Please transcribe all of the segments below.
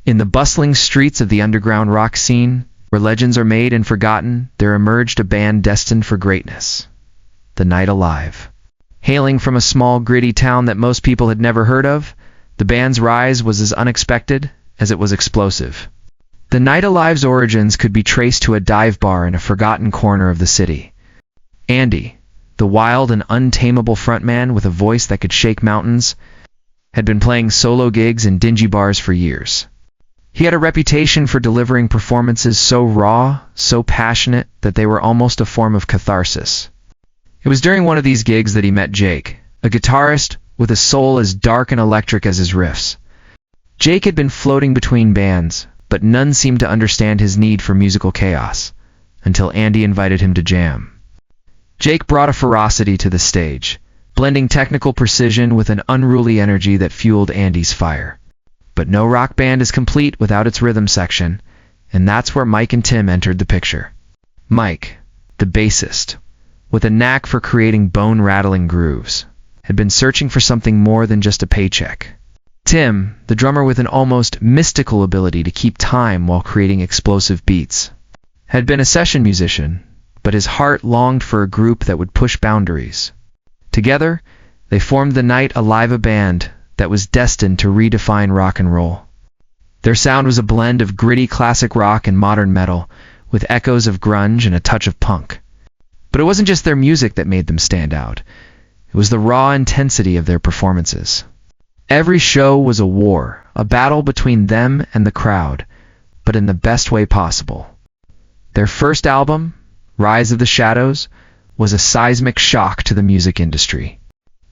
In the bustling streets of the underground rock scene, where legends are made and forgotten, there emerged a band destined for greatness. The Night Alive. Hailing from a small, gritty town that most people had never heard of, the band's rise was as unexpected as it was explosive. The Night Alive's origins could be traced to a dive bar in a forgotten corner of the city. Andy, the wild and untamable frontman with a voice that could shake mountains, had been playing solo gigs in dingy bars for years. He had a reputation for delivering performances so raw, so passionate, that they were almost a form of catharsis. It was during one of these gigs that he met Jake, a guitarist with a soul as dark and electric as his riffs. Jake had been floating between bands, but none seemed to understand his need for musical chaos, until Andy invited him to jam. Jake brought a ferocity to the stage, blending technical precision with an unruly energy that fueled Andy's fire. But no rock band is complete without its rhythm section, and that's where Mike and Tim entered the picture. Mike, the bassist, with a knack for creating bone-rattling grooves, had been searching for something more than just a paycheck. Tim, the drummer with an almost mystical ability to keep time while creating explosive beats, had been a session musician, but his heart longed for a group that would push boundaries. Together, they formed the Night Alive, a band that was destined to redefine rock and roll. Their sound was a blend of gritty classic rock and modern metal, with echoes of grunge and a touch of punk. But it wasn't just their music that made them stand out. It was the raw intensity of their performances. Every show was a war, a battle between them and the crowd, but in the best way possible. Their first album, Rise of the Shadows, was a seismic shock to the music industry.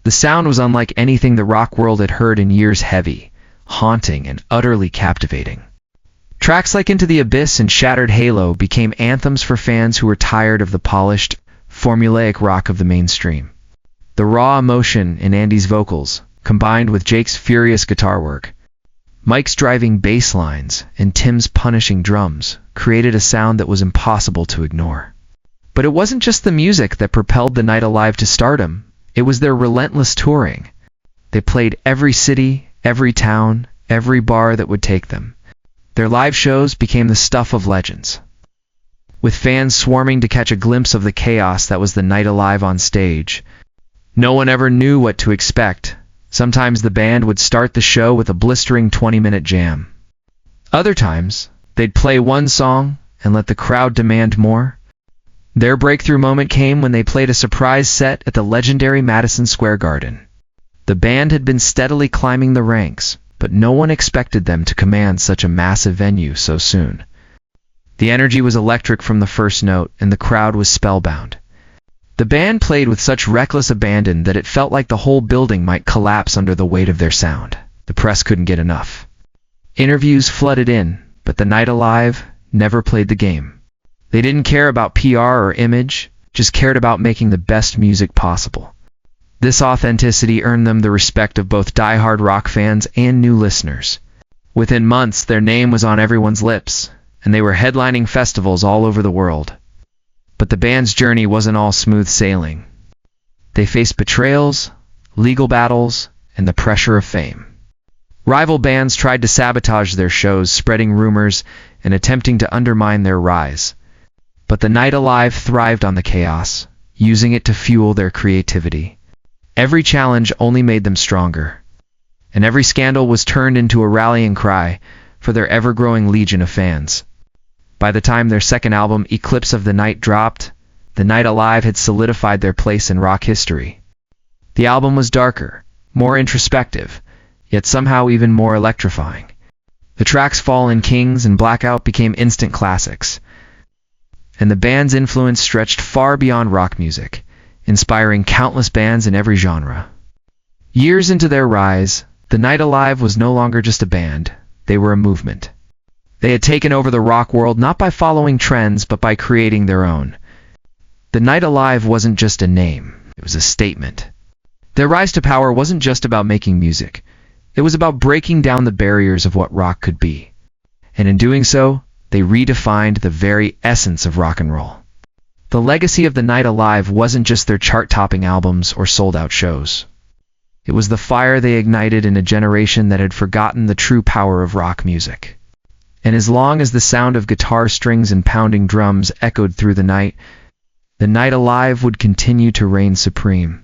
The sound was unlike anything the rock world had heard in years, heavy, haunting, and utterly captivating. Tracks like Into the Abyss and Shattered Halo became anthems for fans who were tired of the polished, formulaic rock of the mainstream. The raw emotion in Andy's vocals, combined with Jake's furious guitar work, Mike's driving bass lines, and Tim's punishing drums, created a sound that was impossible to ignore. But it wasn't just the music that propelled the Night Alive to stardom. It was their relentless touring. They played every city, every town, every bar that would take them. Their live shows became the stuff of legends, with fans swarming to catch a glimpse of the chaos that was the Night Alive on stage. No one ever knew what to expect. Sometimes the band would start the show with a blistering 20-minute jam. Other times, they'd play one song and let the crowd demand more. Their breakthrough moment came when they played a surprise set at the legendary Madison Square Garden. The band had been steadily climbing the ranks, but no one expected them to command such a massive venue so soon. The energy was electric from the first note, and the crowd was spellbound. The band played with such reckless abandon that it felt like the whole building might collapse under the weight of their sound. The press couldn't get enough. Interviews flooded in, but the Night Alive never played the game. They didn't care about PR or image, just cared about making the best music possible. This authenticity earned them the respect of both die-hard rock fans and new listeners. Within months, their name was on everyone's lips, and they were headlining festivals all over the world. But the band's journey wasn't all smooth sailing. They faced betrayals, legal battles, and the pressure of fame. Rival bands tried to sabotage their shows, spreading rumors and attempting to undermine their rise. But the Night Alive thrived on the chaos, using it to fuel their creativity. Every challenge only made them stronger, and every scandal was turned into a rallying cry for their ever-growing legion of fans. By the time their second album, Eclipse of the Night, dropped, the Night Alive had solidified their place in rock history. The album was darker, more introspective, yet somehow even more electrifying. The tracks Fallen Kings and Blackout became instant classics, and the band's influence stretched far beyond rock music, inspiring countless bands in every genre. Years into their rise, the Night Alive was no longer just a band, they were a movement. They had taken over the rock world not by following trends, but by creating their own. The Night Alive wasn't just a name, it was a statement. Their rise to power wasn't just about making music, it was about breaking down the barriers of what rock could be. And in doing so, they redefined the very essence of rock and roll. The legacy of the Night Alive wasn't just their chart-topping albums or sold-out shows. It was the fire they ignited in a generation that had forgotten the true power of rock music. And as long as the sound of guitar strings and pounding drums echoed through the Night Alive would continue to reign supreme.